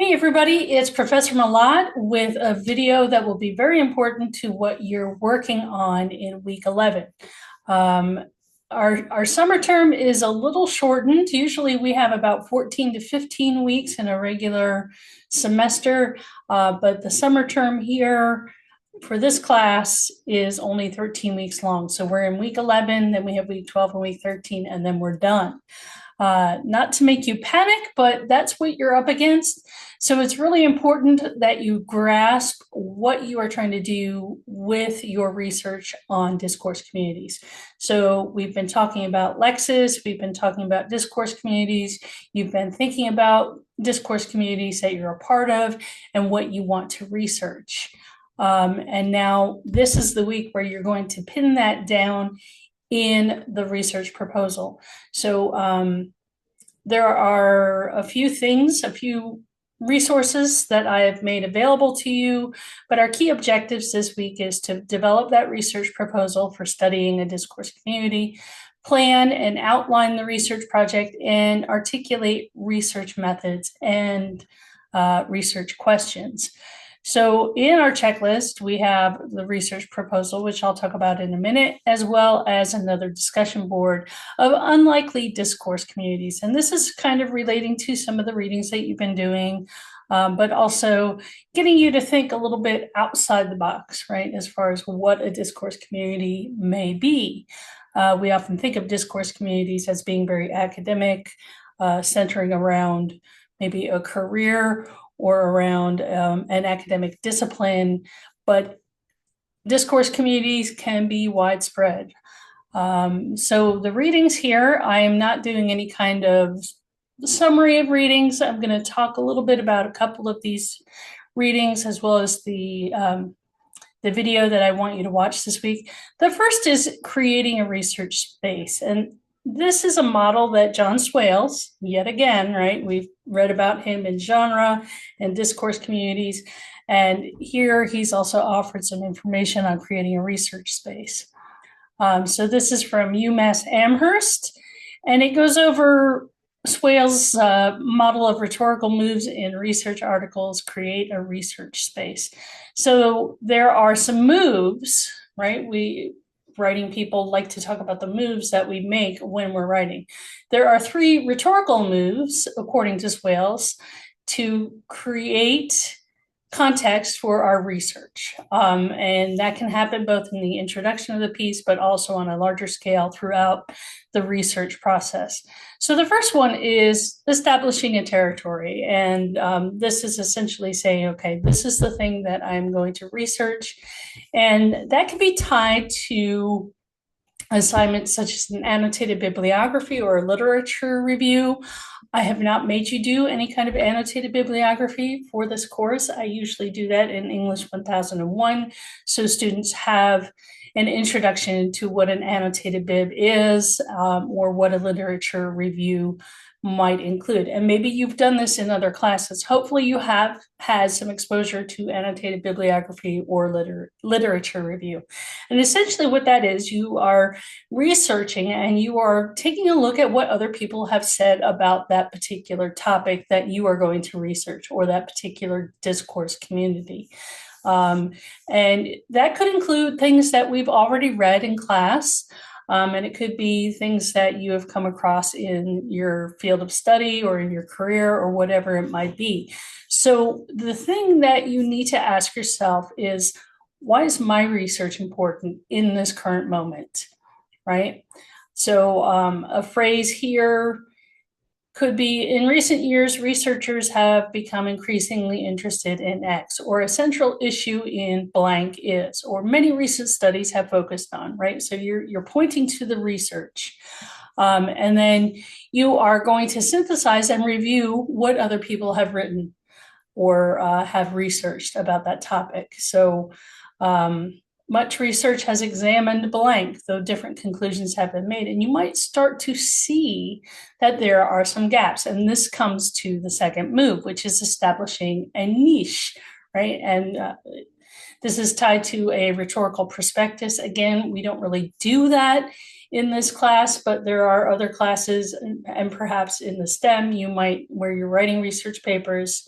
Hey everybody, it's Professor Malad with a video that will be very important to what you're working on in week 11. Um, our summer term is a little shortened. Usually we have about 14 to 15 weeks in a regular semester, but the summer term here for this class is only 13 weeks long. So we're in week 11, then we have week 12 and week 13, and then we're done. Not to make you panic, but that's what you're up against. So it's really important that you grasp what you are trying to do with your research on discourse communities. So we've been talking about Lexis, we've been talking about discourse communities, you've been thinking about discourse communities that you're a part of and what you want to research. And now this is the week where you're going to pin that down in the research proposal. So there are a few resources that I have made available to you, but our key objectives this week is to develop that research proposal for studying a discourse community, plan and outline the research project, and articulate research methods and research questions. So in our checklist, we have the research proposal, which I'll talk about in a minute, as well as another discussion board of unlikely discourse communities. And this is kind of relating to some of the readings that you've been doing, but also getting you to think a little bit outside the box, right, as far as what a discourse community may be. We often think of discourse communities as being very academic, centering around maybe a career or around an academic discipline, but discourse communities can be widespread. So the readings here, I am not doing any kind of summary of readings. I'm going to talk a little bit about a couple of these readings as well as the video that I want you to watch this week. The first is creating a research space. And this is a model that John Swales, yet again, right? We've read about him in genre and discourse communities. And here he's also offered some information on creating a research space. So this is from UMass Amherst, and it goes over Swales' model of rhetorical moves in research articles, create a research space. So there are some moves, right? Writing people like to talk about the moves that we make when we're writing. There are 3 rhetorical moves, according to Swales, to create context for our research. And that can happen both in the introduction of the piece, but also on a larger scale throughout the research process. So the first one is establishing a territory. And this is essentially saying, okay, this is the thing that I'm going to research. And that can be tied to assignments such as an annotated bibliography or a literature review. I have not made you do any kind of annotated bibliography for this course. I usually do that in English 1001, so students have an introduction to what an annotated bib is or what a literature review might include. And maybe you've done this in other classes. Hopefully you have had some exposure to annotated bibliography or literature review. And essentially what that is, you are researching and you are taking a look at what other people have said about that particular topic that you are going to research or that particular discourse community. And that could include things that we've already read in class. And it could be things that you have come across in your field of study or in your career or whatever it might be. So the thing that you need to ask yourself is, why is my research important in this current moment, right? So a phrase here could be, in recent years, researchers have become increasingly interested in X, or a central issue in blank is, or many recent studies have focused on, right? So you're pointing to the research. And then you are going to synthesize and review what other people have written or have researched about that topic. So much research has examined blank, though different conclusions have been made. And you might start to see that there are some gaps. And this comes to the second move, which is establishing a niche, right? And this is tied to a rhetorical prospectus. Again, we don't really do that in this class, but there are other classes, and perhaps in the STEM, where you're writing research papers,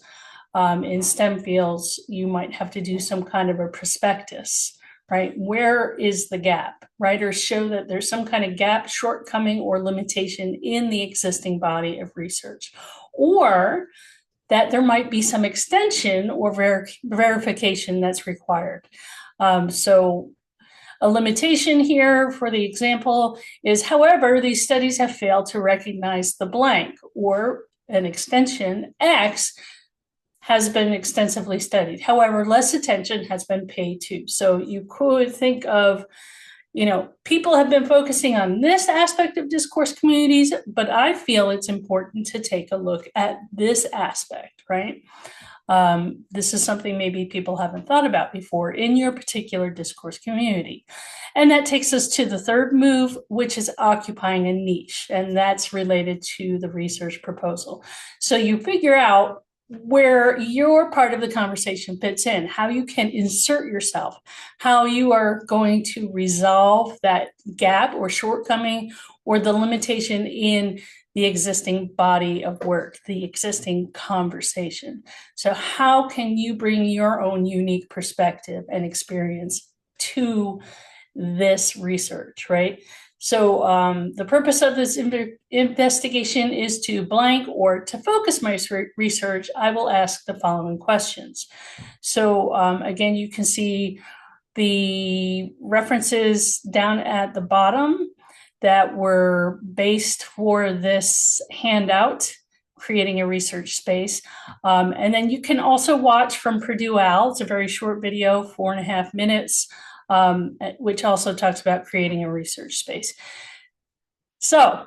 In STEM fields, you might have to do some kind of a prospectus, right? Where is the gap? Writers show that there's some kind of gap, shortcoming, or limitation in the existing body of research, or that there might be some extension or verification that's required. So a limitation here for the example is, however, these studies have failed to recognize the blank, or an extension X has been extensively studied. However, less attention has been paid to. So you could think of, people have been focusing on this aspect of discourse communities, but I feel it's important to take a look at this aspect, right? This is something maybe people haven't thought about before in your particular discourse community. And that takes us to the third move, which is occupying a niche, and that's related to the research proposal. So you figure out where your part of the conversation fits in, how you can insert yourself, how you are going to resolve that gap or shortcoming or the limitation in the existing body of work, the existing conversation. So how can you bring your own unique perspective and experience to this research, right? So the purpose of this investigation is to blank, or to focus my research, I will ask the following questions. So again, you can see the references down at the bottom that were based for this handout, creating a research space. And then you can also watch from Purdue OWL. It's a very short video, 4.5 minutes, which also talks about creating a research space. So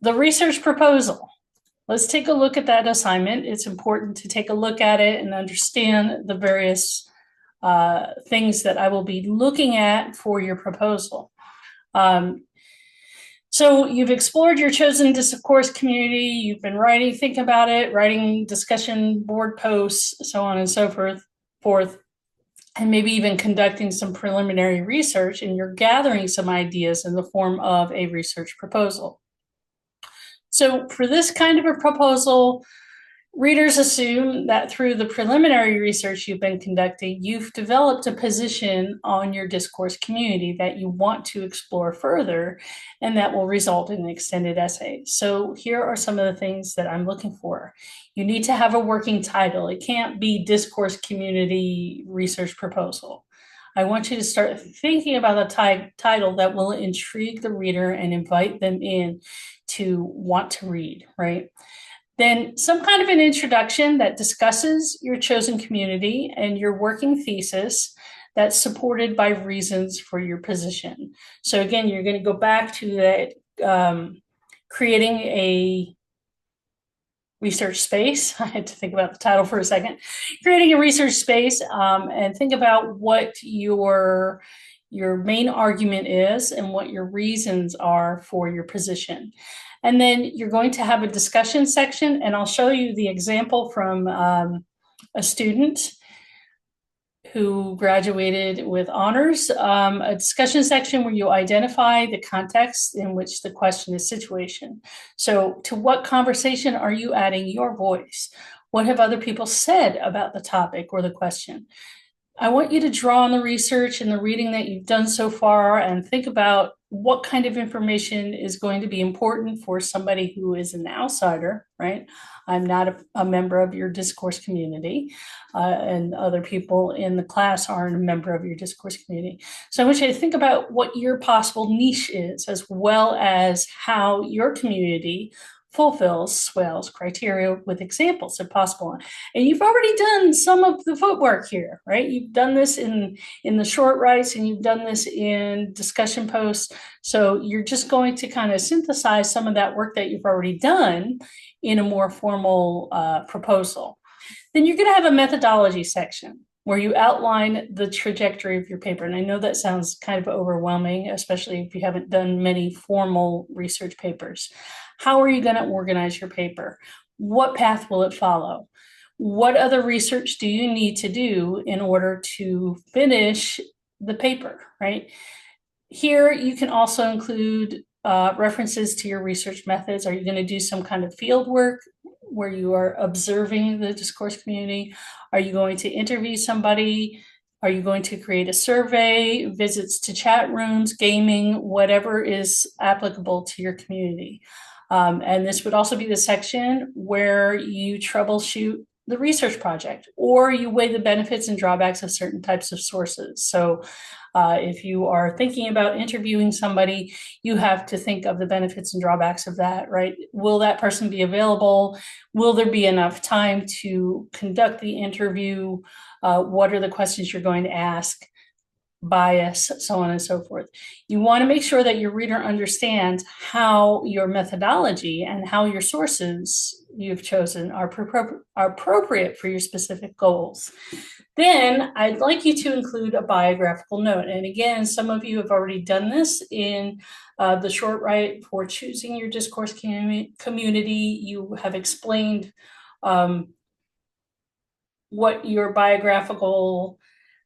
the research proposal, let's take a look at that assignment. It's important to take a look at it and understand the various things that I will be looking at for your proposal. So you've explored your chosen discourse community, you've been writing, think about it, writing discussion board posts, so on and so forth, and maybe even conducting some preliminary research, and you're gathering some ideas in the form of a research proposal. So for this kind of a proposal, readers assume that through the preliminary research you've been conducting, you've developed a position on your discourse community that you want to explore further, and that will result in an extended essay. So here are some of the things that I'm looking for. You need to have a working title. It can't be discourse community research proposal. I want you to start thinking about a title that will intrigue the reader and invite them in to want to read, right? Then some kind of an introduction that discusses your chosen community and your working thesis that's supported by reasons for your position. So again, you're going to go back to that creating a research space. I had to think about the title for a second. Creating a research space, and think about what your main argument is and what your reasons are for your position. And then you're going to have a discussion section, and I'll show you the example from a student who graduated with honors, a discussion section where you identify the context in which the question is situated. So to what conversation are you adding your voice? What have other people said about the topic or the question? I want you to draw on the research and the reading that you've done so far and think about what kind of information is going to be important for somebody who is an outsider, right? I'm not a member of your discourse community, and other people in the class aren't a member of your discourse community. So I want you to think about what your possible niche is, as well as how your community fulfills SWAL's criteria with examples if possible. And you've already done some of the footwork here, right? You've done this in the short writes, and you've done this in discussion posts. So you're just going to kind of synthesize some of that work that you've already done in a more formal proposal. Then you're going to have a methodology section where you outline the trajectory of your paper. And I know that sounds kind of overwhelming, especially if you haven't done many formal research papers. How are you going to organize your paper? What path will it follow? What other research do you need to do in order to finish the paper, right? Here, you can also include references to your research methods. Are you going to do some kind of field work where you are observing the discourse community? Are you going to interview somebody? Are you going to create a survey, visits to chat rooms, gaming, whatever is applicable to your community? And this would also be the section where you troubleshoot the research project, or you weigh the benefits and drawbacks of certain types of sources. So if you are thinking about interviewing somebody, you have to think of the benefits and drawbacks of that, right? Will that person be available? Will there be enough time to conduct the interview? What are the questions you're going to ask? Bias, so on and so forth. You want to make sure that your reader understands how your methodology and how your sources you've chosen are appropriate for your specific goals. Then I'd like you to include a biographical note. And again, some of you have already done this in the short write for choosing your discourse community. You have explained what your biographical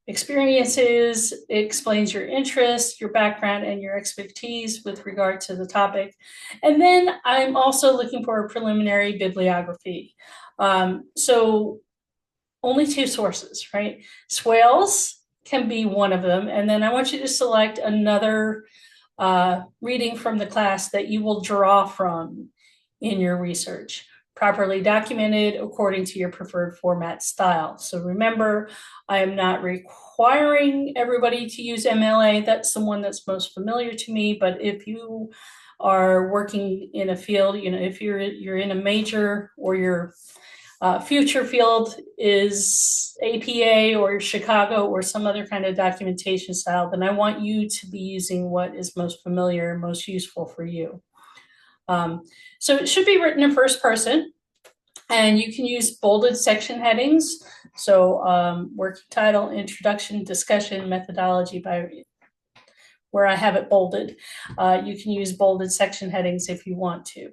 experiences, it explains your interests, your background, and your expertise with regard to the topic. And then I'm also looking for a preliminary bibliography. So only 2 sources, right? Swales can be one of them. And then I want you to select another reading from the class that you will draw from in your research, properly documented according to your preferred format style. So remember, I am not requiring everybody to use MLA. That's the one that's most familiar to me. But if you are working in a field, if you're in a major, or your future field is APA or Chicago or some other kind of documentation style, then I want you to be using what is most familiar and most useful for you. So it should be written in first person, and you can use bolded section headings. So working title, introduction, discussion, methodology, by where I have it bolded. You can use bolded section headings if you want to.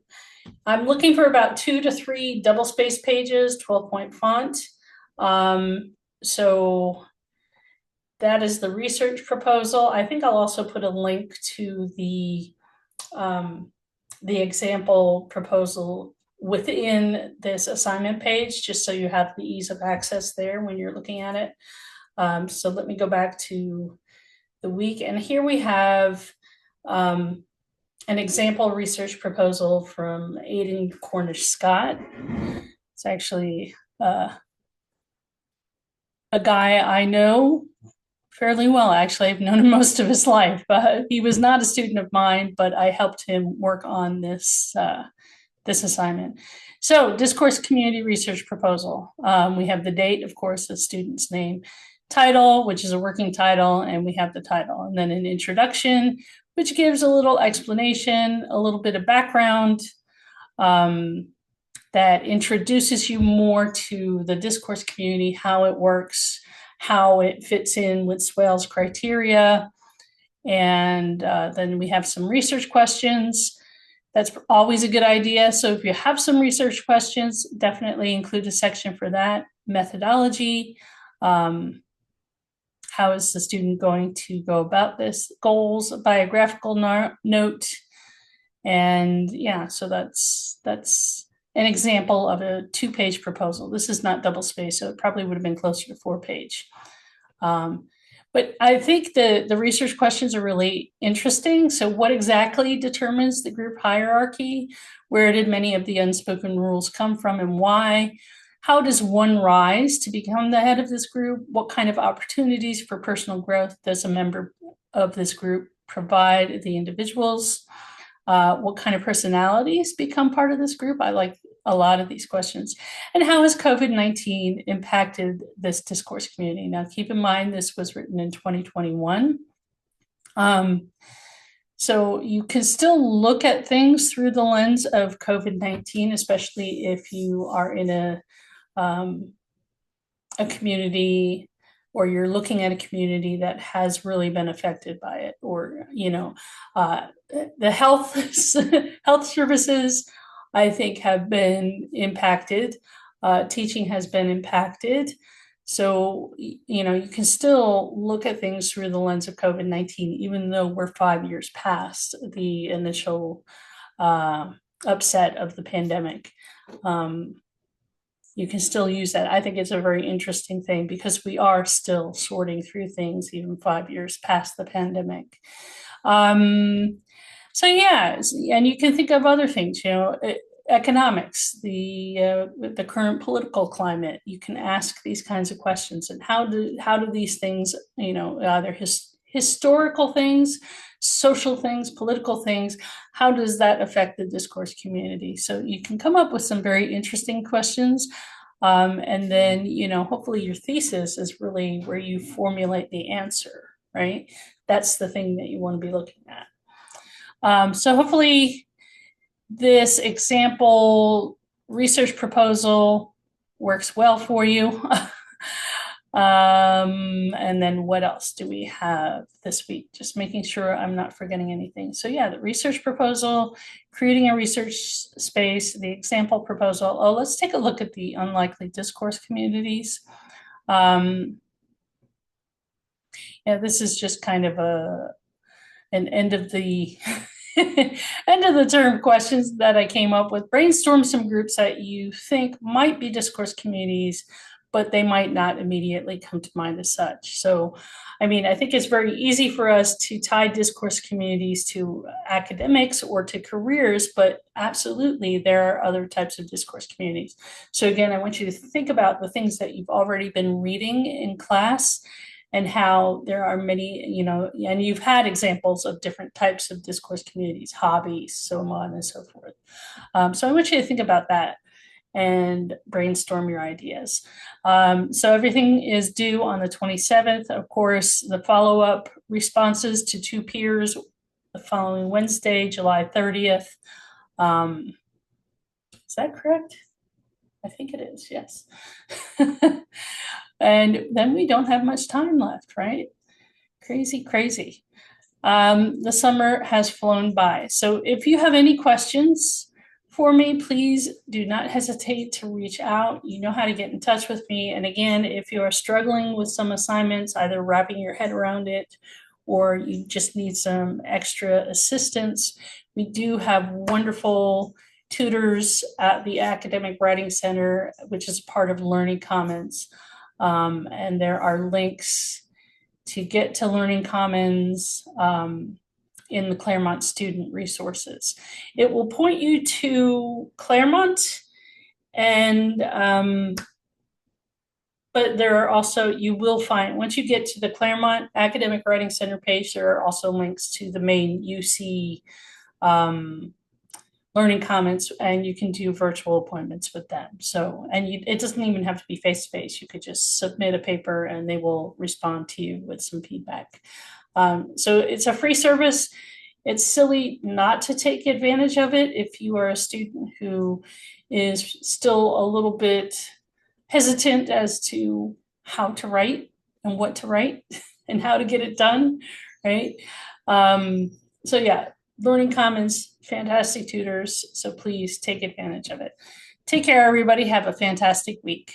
I'm looking for about 2 to 3 double-spaced pages, 12-point font. So that is the research proposal. I think I'll also put a link to the example proposal within this assignment page, just so you have the ease of access there when you're looking at it. So let me go back to the week. And here we have an example research proposal from Aidan Cornish Scott. It's actually a guy I know fairly well. Actually, I've known him most of his life, but he was not a student of mine, but I helped him work on this assignment. So, discourse community research proposal. We have the date, of course, the student's name, title, which is a working title, and we have the title, and then an introduction, which gives a little explanation, a little bit of background that introduces you more to the discourse community, how it works, how it fits in with Swales criteria. And then we have some research questions. That's always a good idea. So if you have some research questions, definitely include a section for that. Methodology. How is the student going to go about this? Goals, a biographical note. And yeah, so that's an example of a 2-page proposal. This is not double spaced, so it probably would have been closer to 4-page. But I think the research questions are really interesting. So what exactly determines the group hierarchy? Where did many of the unspoken rules come from, and why? How does one rise to become the head of this group? What kind of opportunities for personal growth does a member of this group provide the individuals? What kind of personalities become part of this group? I like a lot of these questions. And how has COVID-19 impacted this discourse community? Now, keep in mind, this was written in 2021. So you can still look at things through the lens of COVID-19, especially if you are in a community, or you're looking at a community that has really been affected by it, or the health services, I think, have been impacted. Teaching has been impacted. So you can still look at things through the lens of COVID-19, even though we're 5 years past the initial upset of the pandemic. you can still use that. I think it's a very interesting thing because we are still sorting through things even 5 years past the pandemic. So yeah, and you can think of other things, economics, the current political climate. You can ask these kinds of questions, and how do these things, either historical things, social things, political things, how does that affect the discourse community? So you can come up with some very interesting questions. And then, hopefully your thesis is really where you formulate the answer, right? That's the thing that you want to be looking at. So hopefully this example research proposal works well for you. And then what else do we have this week? Just making sure I'm not forgetting anything. So yeah, the research proposal, creating a research space, the example proposal. Oh, let's take a look at the unlikely discourse communities. Yeah, this is just kind of an end of the end of the term questions that I came up with. Brainstorm some groups that you think might be discourse communities, but they might not immediately come to mind as such. So, I mean, I think it's very easy for us to tie discourse communities to academics or to careers, but absolutely there are other types of discourse communities. So again, I want you to think about the things that you've already been reading in class and how there are many, and you've had examples of different types of discourse communities, hobbies, so on and so forth. So I want you to think about that and brainstorm your ideas. So everything is due on the 27th. Of course, the follow-up responses to 2 peers the following Wednesday, July 30th. Is that correct? I think it is, yes. And then we don't have much time left, right? Crazy, crazy. The summer has flown by. So if you have any questions for me, please do not hesitate to reach out. You know how to get in touch with me. And again, if you are struggling with some assignments, either wrapping your head around it or you just need some extra assistance, we do have wonderful tutors at the Academic Writing Center, which is part of Learning Commons. And there are links to get to Learning Commons in the Claremont student resources. It will point you to Claremont, and but there are also, you will find, once you get to the Claremont Academic Writing Center page, there are also links to the main UC Learning Commons, and you can do virtual appointments with them. So, and it doesn't even have to be face-to-face. You could just submit a paper and they will respond to you with some feedback. So it's a free service. It's silly not to take advantage of it if you are a student who is still a little bit hesitant as to how to write and what to write and how to get it done, right? So yeah, Learning Commons, fantastic tutors. So please take advantage of it. Take care, everybody. Have a fantastic week.